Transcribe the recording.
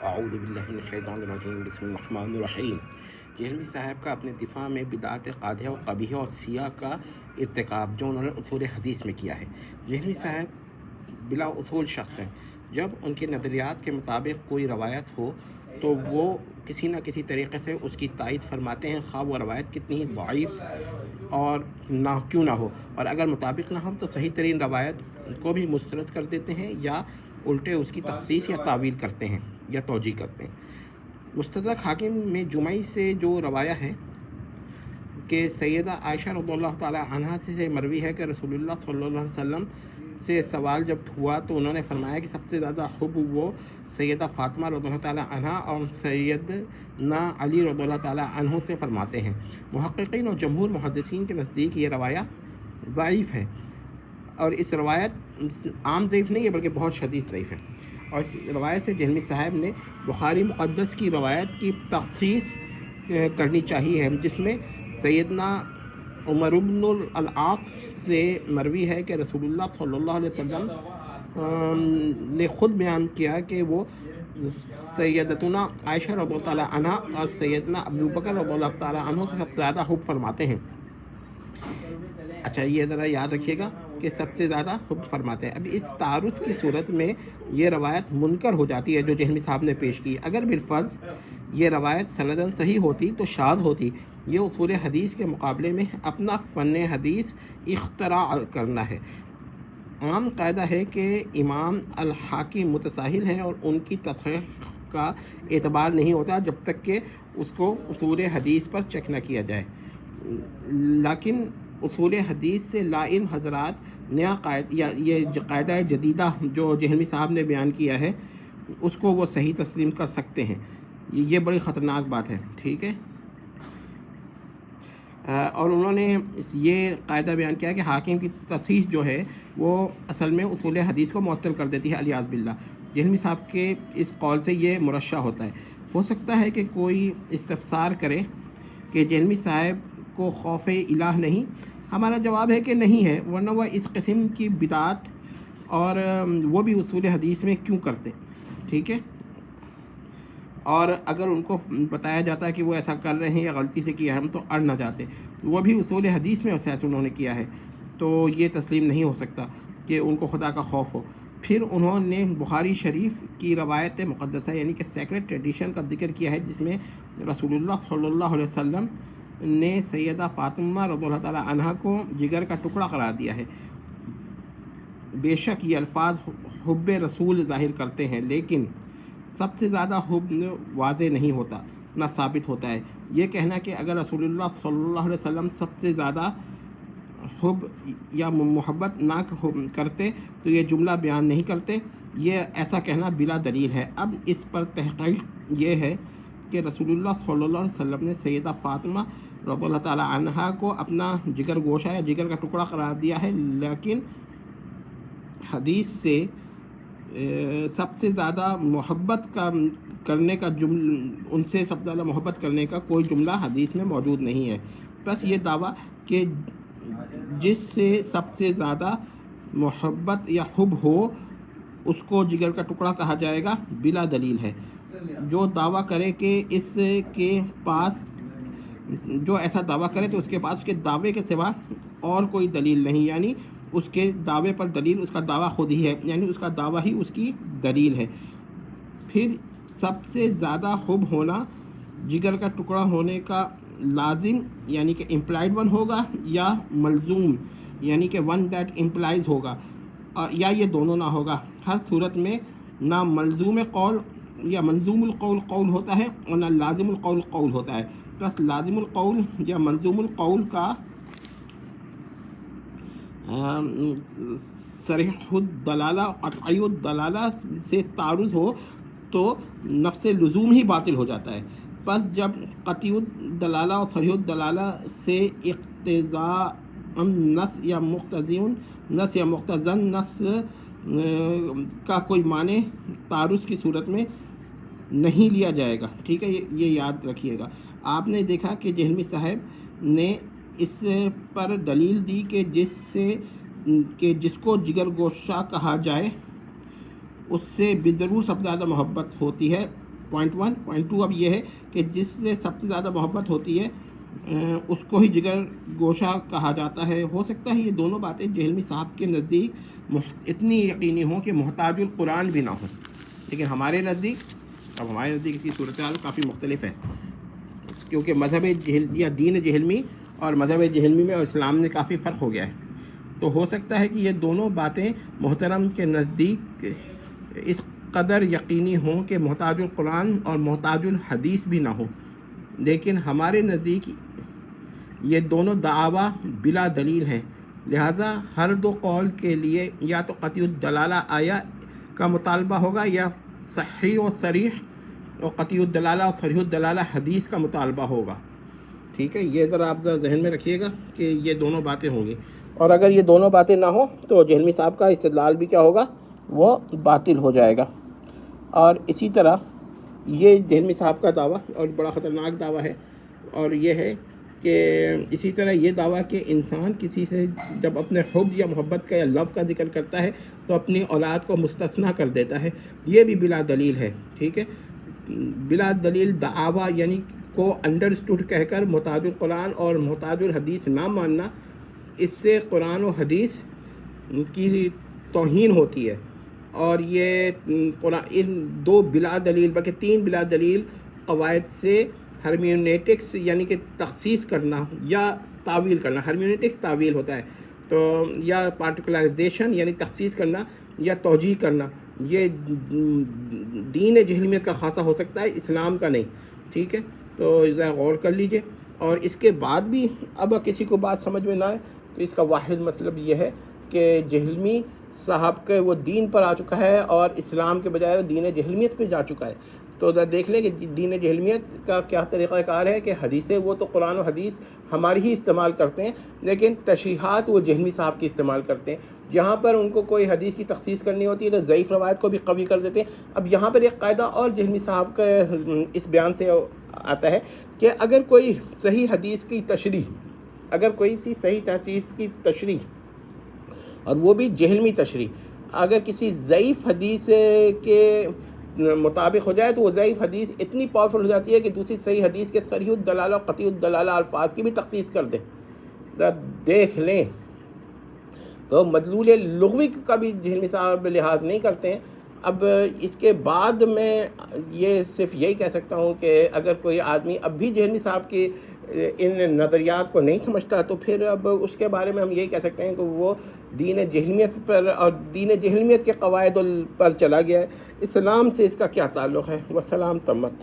اعوذ باللہ من الشیطان الرجیم بسم اللہ الرحمن الرحیم۔ جہلمی صاحب کا اپنے دفاع میں بدعت قادحہ و قبیحہ اور سیاہ کا ارتکاب جو انہوں نے اصول حدیث میں کیا ہے۔ جہلمی صاحب بلا اصول شخص ہیں۔ جب ان کے نظریات کے مطابق کوئی روایت ہو تو وہ کسی نہ کسی طریقے سے اس کی تائید فرماتے ہیں، خواہ وہ روایت کتنی ہی ضعیف اور نہ کیوں نہ ہو، اور اگر مطابق نہ ہو تو صحیح ترین روایت کو بھی مسترد کر دیتے ہیں یا الٹے اس کی تخصیص یا تعویل کرتے ہیں یا توجیہ کرتے ہیں۔ مستدرک حاکم میں جمعی سے جو روایہ ہے کہ سیدہ عائشہ رضی اللہ تعالی عنہا سے مروی ہے کہ رسول اللہ صلی اللہ علیہ وسلم سے سوال جب ہوا تو انہوں نے فرمایا کہ سب سے زیادہ حب وہ سیدہ فاطمہ رضی اللہ تعالی عنہا اور سیدنا علی رضی اللہ تعالی عنہ سے فرماتے ہیں۔ محققین اور جمہور محدثین کے نزدیک یہ روایہ ضعیف ہے، اور اس روایت عام ضعیف نہیں ہے بلکہ بہت شدید ضعیف ہے، اور اس روایت سے جہلمی صاحب نے بخاری مقدس کی روایت کی تخصیص کرنی چاہیے، جس میں سیدنا عمر بن العاص سے مروی ہے کہ رسول اللہ صلی اللہ علیہ وسلم نے خود بیان کیا کہ وہ سیدتنا عائشہ رضی اللہ تعالیٰ عنہ اور سیدنا ابوبکر رضی اللہ تعالیٰ عنہ سے سب سے زیادہ حب فرماتے ہیں۔ اچھا، یہ ذرا یاد رکھیے گا کہ سب سے زیادہ حب فرماتے ہیں۔ اب اس تعارض کی صورت میں یہ روایت منکر ہو جاتی ہے جو جہلمی صاحب نے پیش کی۔ اگر بالفرض یہ روایت سندن صحیح ہوتی تو شاذ ہوتی۔ یہ اصول حدیث کے مقابلے میں اپنا فن حدیث اختراع کرنا ہے۔ عام قاعدہ ہے کہ امام الحاکم متساہل ہیں اور ان کی تصحیح کا اعتبار نہیں ہوتا جب تک کہ اس کو اصول حدیث پر چیک نہ کیا جائے، لیکن اصول حدیث سے لا علم حضرات نیا یہ قاعدہ جدیدہ جو جہلمی صاحب نے بیان کیا ہے اس کو وہ صحیح تسلیم کر سکتے ہیں۔ یہ بڑی خطرناک بات ہے، ٹھیک ہے۔ اور انہوں نے یہ قاعدہ بیان کیا کہ حاکم کی تصحیح جو ہے وہ اصل میں اصول حدیث کو معطل کر دیتی ہے، الیاذ باللہ۔ جہلمی صاحب کے اس قول سے یہ مرشح ہوتا ہے۔ ہو سکتا ہے کہ کوئی استفسار کرے کہ جہلمی صاحب کو خوف الہ نہیں۔ ہمارا جواب ہے کہ نہیں ہے، ورنہ وہ اس قسم کی بدعت اور وہ بھی اصول حدیث میں کیوں کرتے، ٹھیک ہے۔ اور اگر ان کو بتایا جاتا ہے کہ وہ ایسا کر رہے ہیں یا غلطی سے کیا ہے ہم تو اڑ نہ جاتے، وہ بھی اصول حدیث میں ایسا انہوں نے کیا ہے، تو یہ تسلیم نہیں ہو سکتا کہ ان کو خدا کا خوف ہو۔ پھر انہوں نے بخاری شریف کی روایت مقدسہ یعنی کہ سیکرڈ ٹریڈیشن کا ذکر کیا ہے، جس میں رسول اللہ صلی اللہ علیہ وسلم نے سیدہ فاطمہ رضی اللہ تعالی عنہا کو جگر کا ٹکڑا قرار دیا ہے۔ بے شک یہ الفاظ حب رسول ظاہر کرتے ہیں، لیکن سب سے زیادہ حب واضح نہیں ہوتا، نہ ثابت ہوتا ہے۔ یہ کہنا کہ اگر رسول اللہ صلی اللہ علیہ وسلم سب سے زیادہ حب یا محبت نہ کرتے تو یہ جملہ بیان نہیں کرتے، یہ ایسا کہنا بلا دلیل ہے۔ اب اس پر تحقیق یہ ہے کہ رسول اللہ صلی اللہ علیہ وسلم نے سیدہ فاطمہ رضی اللہ تعالی عنہا کو اپنا جگر گوشہ یا جگر کا ٹکڑا قرار دیا ہے، لیکن حدیث سے سب سے زیادہ محبت کرنے کا ان سے سب سے زیادہ محبت کرنے کا کوئی جملہ حدیث میں موجود نہیں ہے۔ بس یہ دعویٰ کہ جس سے سب سے زیادہ محبت یا حب ہو اس کو جگر کا ٹکڑا کہا جائے گا بلا دلیل ہے۔ جو دعویٰ کرے کہ اس کے پاس جو ایسا دعویٰ کرے تو اس کے پاس اس کے دعوے کے سوا اور کوئی دلیل نہیں، یعنی اس کے دعوے پر دلیل اس کا دعویٰ خود ہی ہے، یعنی اس کا دعویٰ ہی اس کی دلیل ہے۔ پھر سب سے زیادہ حب ہونا جگر کا ٹکڑا ہونے کا لازم یعنی کہ امپلائڈ ون ہوگا یا ملزوم یعنی کہ ون دیٹ امپلائز ہوگا، یا یہ دونوں نہ ہوگا۔ ہر صورت میں نہ ملزوم قول یا منظوم القول قول ہوتا ہے اور نہ لازم القول قول ہوتا ہے۔ بس لازم القول یا منظوم القول کا صریح الدلالہ قطعی الدلالہ سے تعارض ہو تو نفس لزوم ہی باطل ہو جاتا ہے۔ بس جب قطعی الدلالہ اور صریح الدلالہ سے اقتضاء نص یا مقتضن نص کا کوئی معنی تعارض کی صورت میں نہیں لیا جائے گا، ٹھیک ہے، یہ یاد رکھیے گا۔ آپ نے دیکھا کہ جہلمی صاحب نے اس پر دلیل دی کہ جس کو جگر گوشہ کہا جائے اس سے بضرور سب سے زیادہ محبت ہوتی ہے، پوائنٹ 1۔ پوائنٹ 2 اب یہ ہے کہ جس سے سب سے زیادہ محبت ہوتی ہے اس کو ہی جگر گوشہ کہا جاتا ہے۔ ہو سکتا ہے یہ دونوں باتیں جہلمی صاحب کے نزدیک اتنی یقینی ہوں کہ محتاج القرآن بھی نہ ہوں، لیکن ہمارے نزدیک اس کی صورتحال کافی مختلف ہے، کیونکہ مذہب یا دین جہلمی اور مذہب جہلمی میں اور اسلام میں کافی فرق ہو گیا ہے۔ تو ہو سکتا ہے کہ یہ دونوں باتیں محترم کے نزدیک اس قدر یقینی ہوں کہ محتاج القرآن اور محتاج الحدیث بھی نہ ہوں، لیکن ہمارے نزدیک یہ دونوں دعویٰ بلا دلیل ہیں، لہٰذا ہر دو قول کے لیے یا تو قطعی الدلالہ آیا کا مطالبہ ہوگا یا صحیح و صریح اور قطعی الدلالہ اور صریح الدلالہ حدیث کا مطالبہ ہوگا۔ ٹھیک ہے، یہ ذرا آپ ذہن میں رکھیے گا کہ یہ دونوں باتیں ہوں گی، اور اگر یہ دونوں باتیں نہ ہوں تو جہلمی صاحب کا استدلال بھی کیا ہوگا، وہ باطل ہو جائے گا۔ اور اسی طرح یہ جہلمی صاحب کا دعویٰ اور بڑا خطرناک دعویٰ ہے، اور یہ ہے کہ اسی طرح یہ دعویٰ کہ انسان کسی سے جب اپنے حب یا محبت کا یا لو کا ذکر کرتا ہے تو اپنی اولاد کو مستثنیٰ کر دیتا ہے، یہ بھی بلا دلیل ہے۔ ٹھیک ہے، بلا دلیل دعویٰ یعنی کو انڈرسٹوڈ کہہ کر محتاج القرآن اور محتاج الحدیث نہ ماننا، اس سے قرآن و حدیث کی توہین ہوتی ہے، اور یہ ان دو بلا دلیل بلکہ 3 بلا دلیل قواعد سے ہرمیونیٹکس یعنی کہ تخصیص کرنا یا تعویل کرنا، ہرمیونیٹکس تعویل ہوتا ہے، تو یا پارٹیکولرائزیشن یعنی تخصیص کرنا یا توجیہ کرنا، یہ دین جہلمیت کا خاصہ ہو سکتا ہے، اسلام کا نہیں۔ ٹھیک ہے، تو ذرا غور کر لیجئے۔ اور اس کے بعد بھی اب کسی کو بات سمجھ میں نہ آئے تو اس کا واحد مطلب یہ ہے کہ جہلمی صاحب کے وہ دین پر آ چکا ہے اور اسلام کے بجائے دین جہلمیت پہ جا چکا ہے۔ تو دیکھ لیں کہ دین جہلمیت کا کیا طریقہ کار ہے کہ حدیثیں وہ تو قرآن و حدیث ہماری ہی استعمال کرتے ہیں، لیکن تشریحات وہ جہلمی صاحب کی استعمال کرتے ہیں۔ یہاں پر ان کو کوئی حدیث کی تخصیص کرنی ہوتی ہے تو ضعیف روایت کو بھی قوی کر دیتے ہیں۔ اب یہاں پر ایک قاعدہ اور جہلمی صاحب کا اس بیان سے آتا ہے کہ اگر کوئی صحیح حدیث کی تشریح، اور وہ بھی جہلمی تشریح، اگر کسی ضعیف حدیث کے مطابق ہو جائے تو وہ ضعیف حدیث اتنی پاورفل ہو جاتی ہے کہ دوسری صحیح حدیث کے صریح الدلالہ اور قطعی الدلالہ الفاظ کی بھی تخصیص کر دے۔ دیکھ لیں، تو مدلول لغوی کا بھی جہلمی صاحب لحاظ نہیں کرتے ہیں۔ اب اس کے بعد میں یہ صرف یہی کہہ سکتا ہوں کہ اگر کوئی آدمی اب بھی جہلمی صاحب کی ان نظریات کو نہیں سمجھتا تو پھر اب اس کے بارے میں ہم یہی کہہ سکتے ہیں کہ وہ دین جہلمیت پر اور دین جہلمیت کے قواعد پر چلا گیا ہے۔ اسلام سے اس کا کیا تعلق ہے؟ والسلام تمت۔